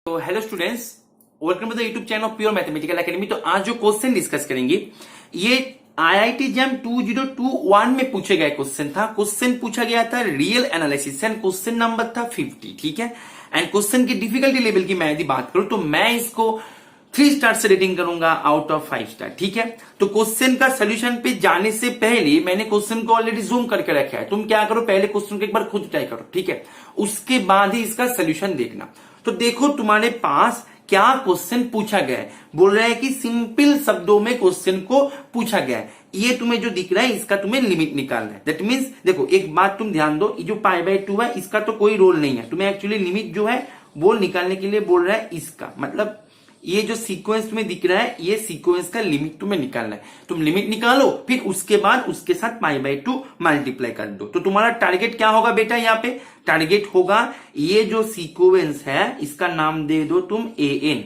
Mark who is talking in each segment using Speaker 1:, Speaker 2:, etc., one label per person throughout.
Speaker 1: तो hello students, welcome to the YouTube channel of pure mathematical academy. तो आज जो क्वेश्चन डिस्कस करेंगे ये आईआईटी जैम 2021 में पूछे गए क्वेश्चन था। क्वेश्चन पूछा गया था real analysis and question number था 50। ठीक है, एंड क्वेश्चन की डिफिकल्टी लेवल की मैं यदि बात करूं तो मैं इसको 3 स्टार से रेटिंग करूंगा आउट ऑफ 5 स्टार। ठीक है, तो क्वेश्चन का सोल्यूशन पे जाने से पहले मैंने क्वेश्चन को ऑलरेडी जूम करके रखा है। तुम क्या करो, पहले क्वेश्चन को एक बार खुद ट्राई करो। ठीक है, उसके बाद ही इसका सोल्यूशन देखना। तो देखो तुम्हारे पास क्या क्वेश्चन पूछा गया है। बोल रहा है कि सिंपल शब्दों में क्वेश्चन को पूछा गया है। ये तुम्हें जो दिख रहा है इसका तुम्हें लिमिट निकालना है। दैट मींस देखो एक बात तुम ध्यान दो, ये जो π/2 है इसका तो कोई रोल नहीं है। तुम्हें एक्चुअली लिमिट जो है वो निकालने के लिए बोल रहा है इसका, मतलब ये जो सीक्वेंस तुम्हें दिख रहा है ये सीक्वेंस का लिमिट तुम्हें निकालना है। तुम लिमिट निकालो, फिर उसके बाद उसके साथ π/2 मल्टीप्लाई कर दो। तो तुम्हारा टारगेट क्या होगा बेटा, यहाँ पे टारगेट होगा ये जो सीक्वेंस है इसका नाम दे दो तुम an।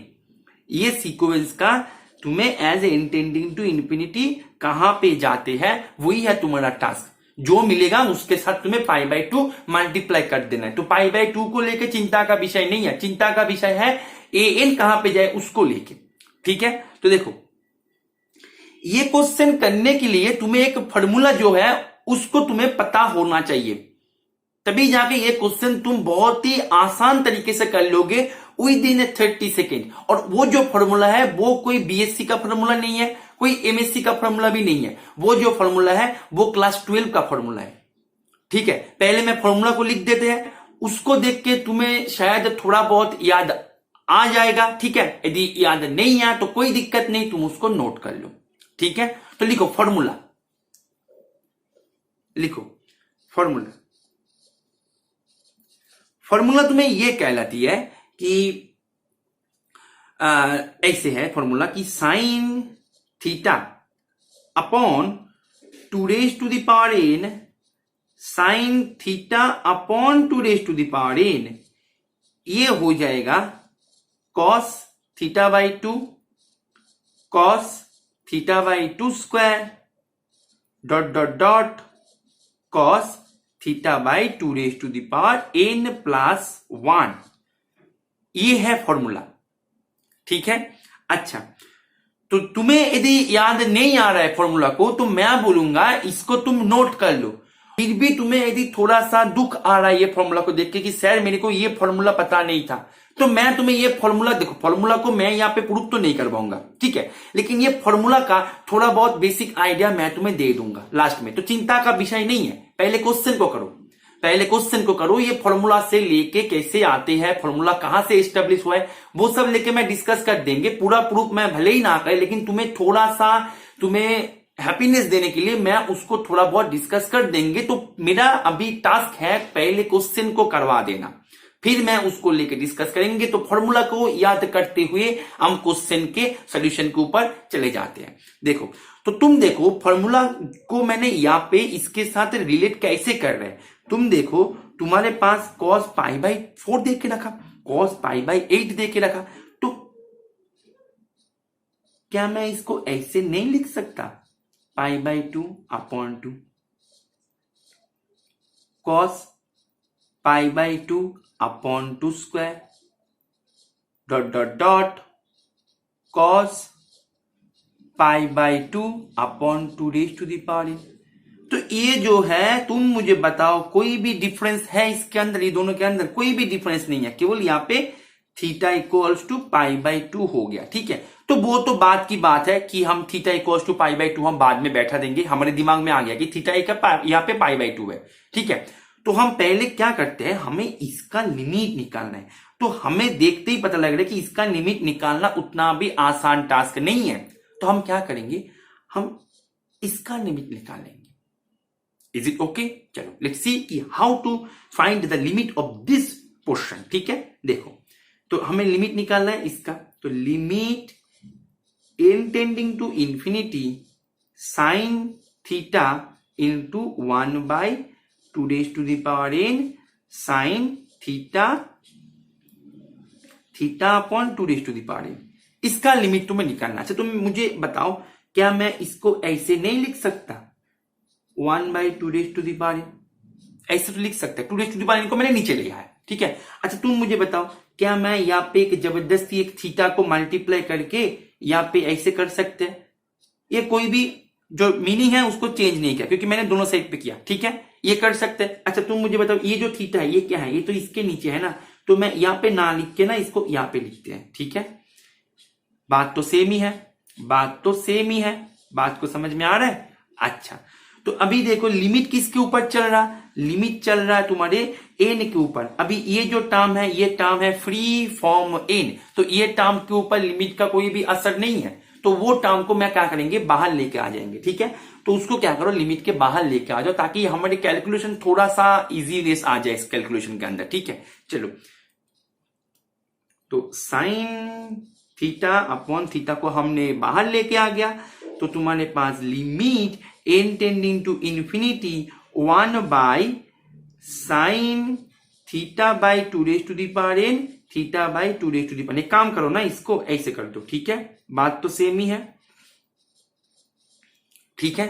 Speaker 1: ये सीक्वेंस का तुम्हें एज इंटेंडिंग टू इंफिनिटी कहां पे जाते हैं वही है तुम्हारा टास्क। जो मिलेगा उसके साथ तुम्हें π/2 मल्टीप्लाई कर देना है। तो π/2 को लेकर चिंता का विषय नहीं है, चिंता का विषय है an कहां पे जाए उसको लेके। ठीक है, तो देखो ये क्वेश्चन करने के लिए तुम्हें एक फॉर्मूला जो है उसको तुम्हें पता होना चाहिए, तभी जाके ये क्वेश्चन तुम बहुत ही आसान तरीके से कर लोगे विद इन 30 सेकेंड। और वो जो फॉर्मूला है वो कोई बीएससी का फॉर्मूला नहीं है, कोई एमएससी का फॉर्मूला भी नहीं है। वो जो फॉर्मूला है वो क्लास 12 का फॉर्मूला है। ठीक है, पहले मैं फॉर्मूला को लिख देते हैं, उसको देख के तुम्हें शायद थोड़ा बहुत याद आ जाएगा। ठीक है, यदि याद नहीं आया तो कोई दिक्कत नहीं, तुम उसको नोट कर लो। ठीक है, तो लिखो फॉर्मूला, लिखो फॉर्मूला। फॉर्मूला तुम्हें यह कहलाती है कि ऐसे है फॉर्मूला कि sine theta upon 2 raise to the power n, sine theta upon 2 raise to the power n, ये हो जाएगा cos theta by 2 cos theta by 2 square dot dot dot cos theta by 2 raise to the power n plus 1। ये है formula. ठीक है, अच्छा तो तुम्हें यदि याद नहीं आ रहा है फॉर्मूला को तो मैं बोलूंगा इसको तुम नोट कर लो। फिर भी तुम्हें यदि थोड़ा सा दुख आ रहा है ये फॉर्मूला को देख के कि सर मेरे को ये फॉर्मूला पता नहीं था, तो मैं तुम्हें ये फॉर्मूला, देखो फॉर्मूला को मैं यहाँ पे प्रूफ तो नहीं करवाऊंगा, ठीक है, लेकिन ये फॉर्मूला का थोड़ा बहुत बेसिक आइडिया मैं तुम्हें दे दूंगा लास्ट में। तो चिंता का विषय नहीं है, पहले क्वेश्चन को करो, पहले क्वेश्चन को करो। ये फॉर्मूला से लेके कैसे आते हैं, फॉर्मूला कहां से एस्टेब्लिश हुआ है, वो सब लेके मैं डिस्कस कर देंगे। पूरा प्रूफ मैं भले ही ना करे, लेकिन तुम्हें थोड़ा सा तुम्हें हैप्पीनेस देने के लिए मैं उसको थोड़ा बहुत डिस्कस कर देंगे। तो मेरा अभी टास्क है पहले क्वेश्चन को करवा देना, फिर मैं उसको लेके डिस्कस करेंगे। तो फॉर्मूला को याद करते हुए हम क्वेश्चन के सॉल्यूशन के ऊपर चले जाते हैं। देखो तो तुम देखो फॉर्मूला को मैंने यहाँ पे इसके साथ रिलेट कैसे कर रहे हैं। तुम देखो तुम्हारे पास cos π/4 दे के रखा, cos π/8 दे के रखा, तो क्या मैं इसको ऐसे नहीं लिख सकता π/2 upon 2 cos π/2 upon 2 square dot dot dot cos π/2 upon 2 raise to the power n। तो ये जो है तुम मुझे बताओ कोई भी डिफरेंस है इसके अंदर, ये दोनों के अंदर कोई भी डिफरेंस नहीं है, केवल यहाँ पे थीटा इक्वल्स टू π/2 हो गया। ठीक है, तो वो तो बात की बात है कि हम थीटा इक्वल्स टू π/2 हम बाद में बैठा देंगे, हमारे दिमाग में आ गया कि थीटा यहाँ पे π/2 है। ठीक है, तो हम पहले क्या करते हैं, हमें इसका लिमिट निकालना है। तो हमें देखते ही पता लग रहा है कि इसका लिमिट निकालना उतना भी आसान टास्क नहीं है। तो हम क्या करेंगे, हम इसका लिमिट निकालेंगे। Is it okay? चलो लेट्स सी कि how to find the limit of this portion. ठीक है, देखो तो हमें लिमिट निकालना है इसका। तो limit n tending to infinity sine theta into 1/2 raise to the power n sine theta upon 2 raise to the power n, इसका लिमिट तुम्हें निकालना। अच्छा तुम मुझे बताओ क्या मैं इसको ऐसे नहीं लिख सकता 1/2 raise to the power n, ऐसे तो लिख सकते हैं। 2 raise to the power n को मैंने नीचे लिया है। ठीक है, अच्छा तुम मुझे बताओ क्या मैं यहाँ पे एक जबरदस्ती एक थीटा को मल्टीप्लाई करके यहाँ पे ऐसे कर सकते हैं? ये कोई भी जो मीनिंग है उसको चेंज नहीं किया, क्योंकि मैंने दोनों साइड पे किया, ठीक है, ये कर सकते हैं। अच्छा तुम मुझे बताओ, ये जो थीटा है ये क्या है? ये तो इसके नीचे है ना, तो मैं यहाँ पे ना लिख के ना इसको यहाँ पे लिखते हैं, ठीक है। बात तो सेम ही है, बात तो सेम ही है, बात को समझ में आ रहा है? अच्छा तो अभी देखो लिमिट किसके ऊपर चल रहा? लिमिट चल रहा है तुम्हारे एन के ऊपर। अभी ये जो टर्म है ये टर्म है फ्री फॉर्म एन, तो ये टर्म के ऊपर लिमिट का कोई भी असर नहीं है, तो वो टर्म को मैं क्या करेंगे, बाहर लेके आ जाएंगे, ठीक है। तो उसको क्या करो, लिमिट के बाहर लेके आ जाओ, ताकि हमारी कैलकुलेशन थोड़ा सा इजीनेस आ जाए इस कैलकुलेशन के अंदर, ठीक है। चलो तो साइन थीटा अपॉन थीटा को हमने बाहर लेके आ गया, तो तुम्हारे पास limit n tending to infinity 1 by sine theta by 2 raise to the power n theta by 2 raise to the power. एक काम करो ना, इसको ऐसे कर दो, ठीक है, बात तो सेम ही है, ठीक है।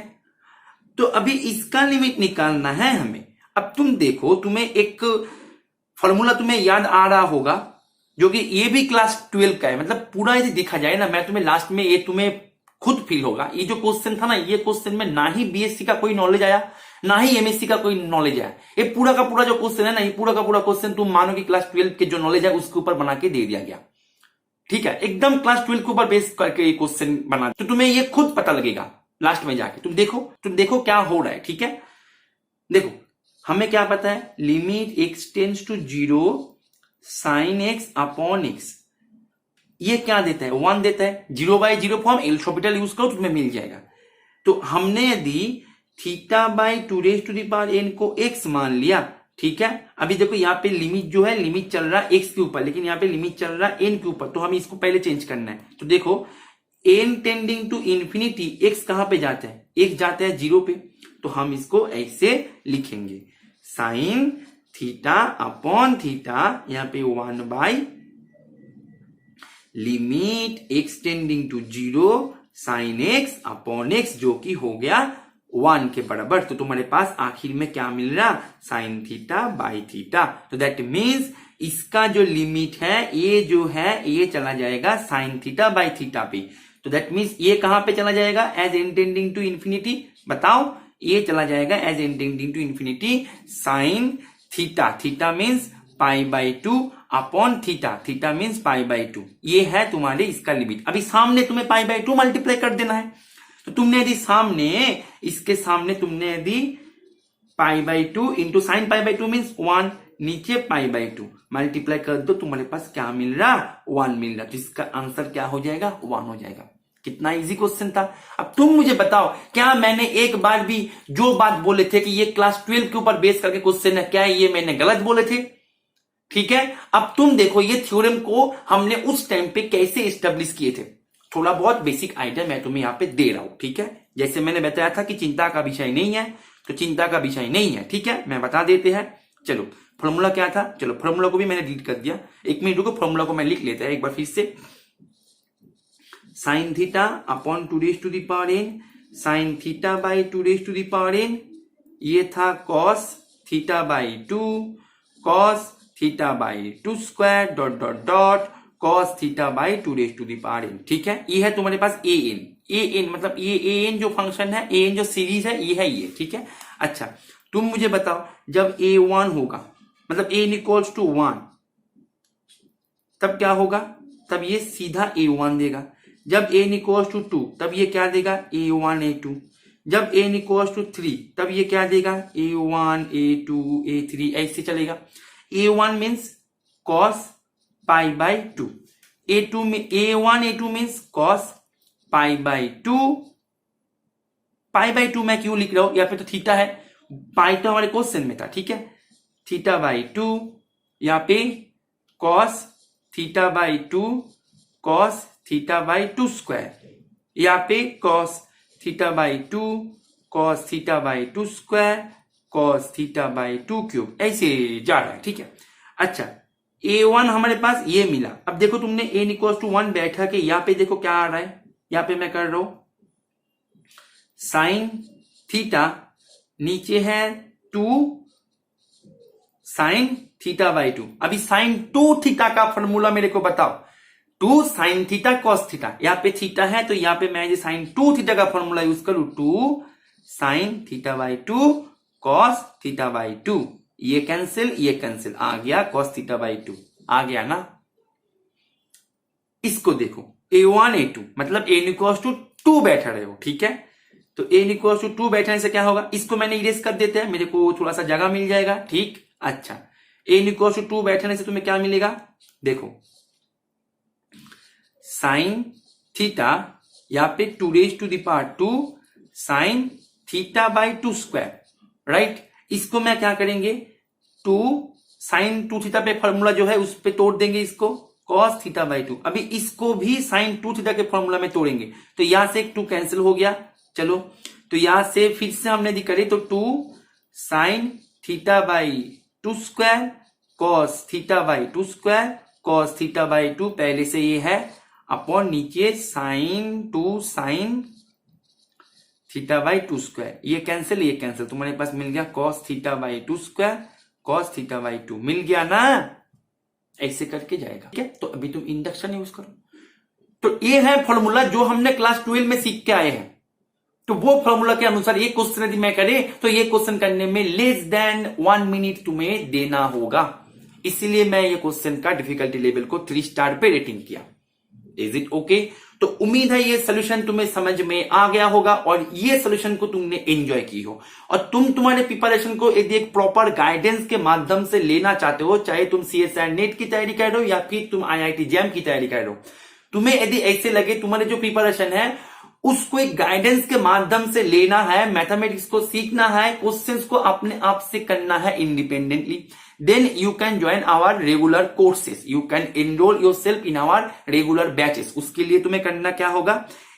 Speaker 1: तो अभी इसका लिमिट निकालना है हमें। अब तुम देखो, तुम्हें एक फॉर्मूला तुम्हें याद आ रहा होगा, जो कि ये भी क्लास 12 का है, मतलब पूरा यदि देखा जाए ना, मैं तुम्हें लास्ट में ये तुम्हें खुद फील होगा, ये जो क्वेश्चन था ना, ये क्वेश्चन में ना ही बीएससी का कोई नॉलेज आया, ना ही एमएससी का कोई नॉलेज आया। ये पूरा का पूरा जो क्वेश्चन है ना, ये पूरा का पूरा क्वेश्चन तुम मानो कि क्लास 12 के जो नॉलेज है उसके ऊपर बना के दे दिया गया, ठीक है, एकदम क्लास 12 के ऊपर बेस करके ये क्वेश्चन बना, तो तुम्हें ये खुद पता लगेगा लास्ट में जाके। तुम देखो क्या हो रहा है, ठीक है। देखो हमें क्या पता है, limit x tends to 0 sine x upon x, ये क्या देता है, 1 देता है। 0/0 फॉर्म एल्फाबेटल यूज करो, तुम्हें मिल जाएगा। तो हमने यदि theta by 2 raise to the power n को x मान लिया, ठीक है। अभी देखो यहाँ पे लिमिट जो है, लिमिट चल रहा है x के ऊपर, लेकिन यहाँ पे लिमिट चल रहा है n के ऊपर, तो हमें इसको पहले चेंज करना है। तो देखो n tending to infinity, x कहां पे जाता है, x जाता है 0 पे, तो हम इसको ऐसे लिखेंगे, साइन थीटा अपॉन थीटा, यहाँ पे 1 by limit x tending to 0 sine x upon x, जो कि हो गया 1 के बराबर। तो तुम्हारे पास आखिर में क्या मिल रहा, साइन थीटा बाई थीटा। तो दैट मीन्स इसका जो लिमिट है ये जो है ये चला जाएगा साइन थीटा बाई थीटा पे। तो दैट मीन्स ये कहां पे चला जाएगा, as n tending to infinity. बताओ, ये चला जाएगा as n tending to infinity sine theta, theta means π/2 upon theta, theta means π/2। ये है तुम्हारे इसका लिमिट। अभी सामने तुम्हें π/2 मल्टीप्लाई कर देना है, तो तुमने यदि सामने, इसके सामने तुमने यदि π/2 इंटू साइन π/2 मीन्स 1, नीचे π/2 मल्टीप्लाई कर दो, तुम्हारे पास क्या मिल रहा, 1 मिल रहा। तो इसका आंसर क्या हो जाएगा, 1 हो जाएगा। कितना इजी क्वेश्चन था। अब तुम मुझे बताओ, क्या मैंने एक बार भी जो बात बोले थे कि ये क्लास 12 के ऊपर बेस करके क्वेश्चन है, क्या ये मैंने गलत बोले थे? ठीक है, अब तुम देखो ये थ्योरम को हमने उस टाइम पे कैसे एस्टेब्लिश किए थे, थोड़ा बहुत बेसिक आइडिया मैं तुम्हें यहां पे दे रहा हूं, ठीक है। जैसे मैंने बताया था कि चिंता का विषय नहीं है, तो चिंता का विषय नहीं है, ठीक है, मैं बता देते हैं। चलो फॉर्मूला क्या था, चलो फॉर्मूला को भी मैंने डिलीट कर दिया, 1 मिनट रुको, फॉर्मूला को मैं लिख लेता है एक बार फिर से। Sine theta upon 2 raise to the power n sine theta by 2 raise to the power n, ये था cos theta by 2 cos theta by 2 square dot dot dot cos theta by 2 raise to the power n, ठीक है। ये है तुम्हारे पास A N, मतलब ये A N जो फंक्शन है, ए एन जो सीरीज है, ये है ये, ठीक है। अच्छा तुम मुझे बताओ, जब a1 होगा, मतलब a इक्वल्स टू 1, तब क्या होगा, तब ये सीधा a1 देगा। जब a इक्वल्स टू 2, तब ये क्या देगा, a1 a2। जब a इक्वल्स टू 3, तब ये क्या देगा, a1 a2 a3, ऐसे चलेगा। a1 means cos π/2, a1 a2 means cos π/2। π/2 मैं क्यों लिख रहा हूं, यहाँ पे तो थीटा है, पाई तो हमारे क्वेश्चन में था, ठीक है। थीटा बाई 2, यहाँ पे cos theta by 2 cos theta by 2 square, यहाँ पे cos theta by 2 cos theta by 2 square cos theta by 2 cube, ऐसे जा रहा है, ठीक है। अच्छा a1 हमारे पास ये मिला। अब देखो तुमने a इक्वल्स टू 1 बैठा के, यहाँ पे देखो क्या आ रहा है, यहाँ पे मैं कर रहा हूं साइन थीटा, नीचे है 2 साइन थीटा बाई टू। अभी साइन 2 थीटा का फॉर्मूला मेरे को बताओ। 2 साइन थीटा कॉस थीटा, यहाँ पे थीटा है तो यहाँ पे मैं साइन 2 थीटा का फॉर्मूला यूज करूं, 2 sine theta by 2 cos theta by 2, ये कैंसिल आ गया कॉस थीटा बाई 2 आ गया ना। इसको देखो a1 a2 मतलब a इक्वल्स टू 2 बैठा रहे हो, ठीक है। तो a इक्वल्स टू 2 बैठने से क्या होगा, इसको मैंने इरेज कर देते हैं, मेरे को थोड़ा सा जगह मिल जाएगा, ठीक। अच्छा a इक्वल्स टू 2 बैठने से तुम्हें क्या मिलेगा, देखो साइन थीटा यहाँ पे 2 raise to the power 2 sine theta by 2 square, right. इसको मैं क्या करेंगे, 2 साइन 2 थीटा पे फॉर्मूला जो है उस पे तोड़ देंगे इसको, कॉस थीटा बाई 2। अभी इसको भी साइन 2 थीटा के फॉर्मूला में तोड़ेंगे तो यहां से एक 2 कैंसिल हो गया। चलो तो यहां से फिर से हमने यदि करे तो 2 sine theta by 2 square cos theta by 2 square cos theta by 2 पहले से ये है, अपॉन नीचे sine 2 sine theta by 2 square, ये कैंसिल तुम्हारे पास मिल गया cos theta by 2 square cos theta by 2 मिल गया ना। ऐसे करके जाएगा, ठीक है। तो अभी तुम इंडक्शन यूज करो। तो ये है फॉर्मूला जो हमने क्लास 12 में सीख के आए हैं। तो वो फॉर्मूला के अनुसार ये क्वेश्चन यदि मैं करे तो ये क्वेश्चन करने में लेस देन 1 मिनट तुम्हें देना होगा। इसीलिए मैं ये क्वेश्चन का डिफिकल्टी लेवल को 3 स्टार पे रेटिंग किया। Is it okay? तो उम्मीद है ये सोल्यूशन तुम्हें समझ में आ गया होगा और ये सोल्यूशन को तुमने एंजॉय की हो और तुम तुम्हारे प्रिपरेशन को यदि एक प्रॉपर गाइडेंस के माध्यम से लेना चाहते हो, चाहे तुम CSIR नेट की तैयारी कर रहे हो या फिर तुम IIT जैम की तैयारी कर रहे हो, तुम्हें यदि ऐसे लगे तुम्हारे जो प्रिपरेशन है उसको एक गाइडेंस के माध्यम से लेना है, मैथमेटिक्स को सीखना है, क्वेश्चंस को अपने आप से करना है independently, then you can join our regular courses, you can enroll yourself in our regular batches। उसके लिए तुम्हें करना क्या होगा,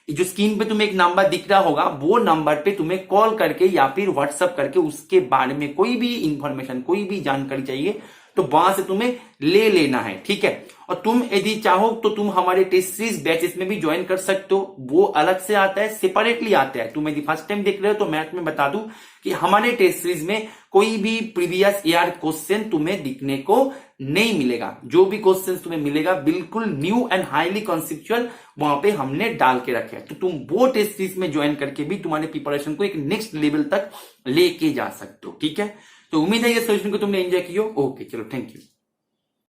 Speaker 1: जो स्क्रीन पे तुम्हें एक नंबर दिख रहा होगा वो नंबर पे तुम्हें कॉल करके या फिर व्हाट्सएप करके उसके बारे में कोई भी इंफॉर्मेशन कोई भी जानकारी चाहिए तो वहां से तुम्हें ले लेना है, ठीक है। और तुम यदि चाहो तो तुम हमारे टेस्ट सीरीज बैचेस में भी ज्वाइन कर सकते हो, वो अलग से आता है, सेपरेटली आता है। तुम यदि फर्स्ट टाइम देख रहे हो तो मैथ में बता दूं कि हमारे टेस्ट सीरीज में कोई भी प्रीवियस ईयर क्वेश्चन तुम्हें दिखने को नहीं मिलेगा। जो भी क्वेश्चन तुम्हें मिलेगा बिल्कुल न्यू एंड हाईली कॉन्सेप्चुअल वहां पे हमने डाल के रखे हैं। तो तुम वो टेस्ट सीरीज में ज्वाइन करके भी तुम्हारे प्रिपरेशन को एक नेक्स्ट लेवल तक लेके जा सकते हो, ठीक है। तो उम्मीद है ये सोल्यूशन को तुमने एंजॉय किया। ओके चलो, थैंक यू।